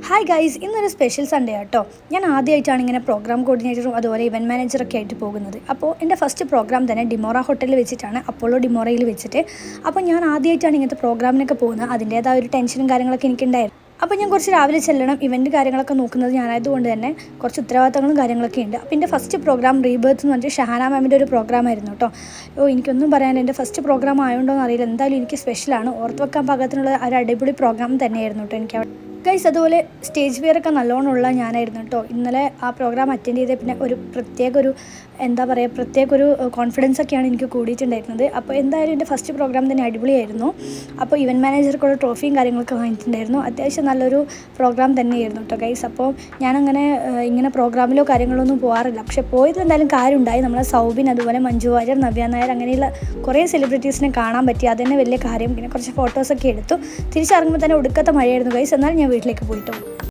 Hi guys, ഇന്നൊരു special Sunday ആട്ടോ. ഞാൻ ആദ്യമായിട്ടാണ് ഇങ്ങനെ പ്രോഗ്രാം കോർഡിനേറ്ററും അതുപോലെ ഇവൻറ്റ് മാനേജറൊക്കെ ആയിട്ട് പോകുന്നത്. അപ്പോൾ എൻ്റെ ഫസ്റ്റ് പ്രോഗ്രാം തന്നെ ഡിമോറ ഹോട്ടലിൽ വെച്ചിട്ടാണ്, അപ്പോളോ ഡിമോറയിൽ വെച്ചിട്ട്. അപ്പോൾ ഞാൻ ആദ്യമായിട്ടാണ് ഇങ്ങനത്തെ പ്രോഗ്രാമിനൊക്കെ പോകുന്നത്. അതിൻ്റേതായ ഒരു ടെൻഷനും കാര്യങ്ങളൊക്കെ എനിക്കുണ്ടായിരുന്നു. അപ്പോൾ ഞാൻ കുറച്ച് രാവിലെ ചെല്ലണം. ഇവൻറ്റ് കാര്യങ്ങളൊക്കെ നോക്കുന്നത് ഞാനായതുകൊണ്ട് തന്നെ കുറച്ച് ഉത്തരവാദിത്തങ്ങളും കാര്യങ്ങളൊക്കെ ഉണ്ട്. അപ്പോൾ എൻ്റെ ഫസ്റ്റ് പ്രോഗ്രാം റീബേർത്ത് എന്ന് പറഞ്ഞിട്ട് ഷഹാന മാമിൻ്റെ ഒരു പ്രോഗ്രാമായിരുന്നു കേട്ടോ. എനിക്കൊന്നും പറയാൻ, എൻ്റെ ഫസ്റ്റ് പ്രോഗ്രാം ആയതുകൊണ്ടോ എന്നറിയില്ല, എന്തായാലും എനിക്ക് സ്പെഷ്യലാണ്. ഓർത്ത് വെക്കാൻ പാകത്തിനുള്ള ഒരു അടിപൊളി പ്രോഗ്രാം തന്നെയായിരുന്നു കേട്ടോ എനിക്ക്. ഗൈസ്, അതുപോലെ സ്റ്റേജ് ഫിയറൊക്കെ നല്ലോണമുള്ള ഞാനായിരുന്നു കേട്ടോ. ഇന്നലെ ആ പ്രോഗ്രാം അറ്റൻഡ് ചെയ്ത പിന്നെ ഒരു പ്രത്യേക ഒരു കോൺഫിഡൻസ് ഒക്കെയാണ് എനിക്ക് കൂടിയിട്ടുണ്ടായിരുന്നത്. അപ്പോൾ എന്തായാലും എൻ്റെ ഫസ്റ്റ് പ്രോഗ്രാം തന്നെ അടിപൊളിയായിരുന്നു. അപ്പോൾ ഇവൻറ്റ് മാനേജർക്കുള്ള ട്രോഫിയും കാര്യങ്ങളൊക്കെ വാങ്ങിയിട്ടുണ്ടായിരുന്നു. അത്യാവശ്യം നല്ലൊരു പ്രോഗ്രാം തന്നെയായിരുന്നു കേട്ടോ ഗൈസ്. അപ്പോൾ ഞാനങ്ങനെ ഇങ്ങനെ പ്രോഗ്രാമിലോ കാര്യങ്ങളൊന്നും പോകാറില്ല. പക്ഷേ പോയതിൽ എന്തായാലും കാര്യമുണ്ടായി. നമ്മളെ സൗബിൻ, അതുപോലെ മഞ്ജു വാര്യർ, നവ്യ നായർ, അങ്ങനെയുള്ള കുറേ സെലിബ്രിറ്റീസിനെ കാണാൻ പറ്റി. അതുതന്നെ വലിയ കാര്യം. പിന്നെ കുറച്ച് ഫോട്ടോസൊക്കെ എടുത്തു. തിരിച്ചിറങ്ങുമ്പോൾ തന്നെ ഒടുക്കത്തെ മഴയായിരുന്നു ഗൈസ്. എന്നാലും ഞാൻ വീട്ടിലേക്ക് പോയിട്ടു.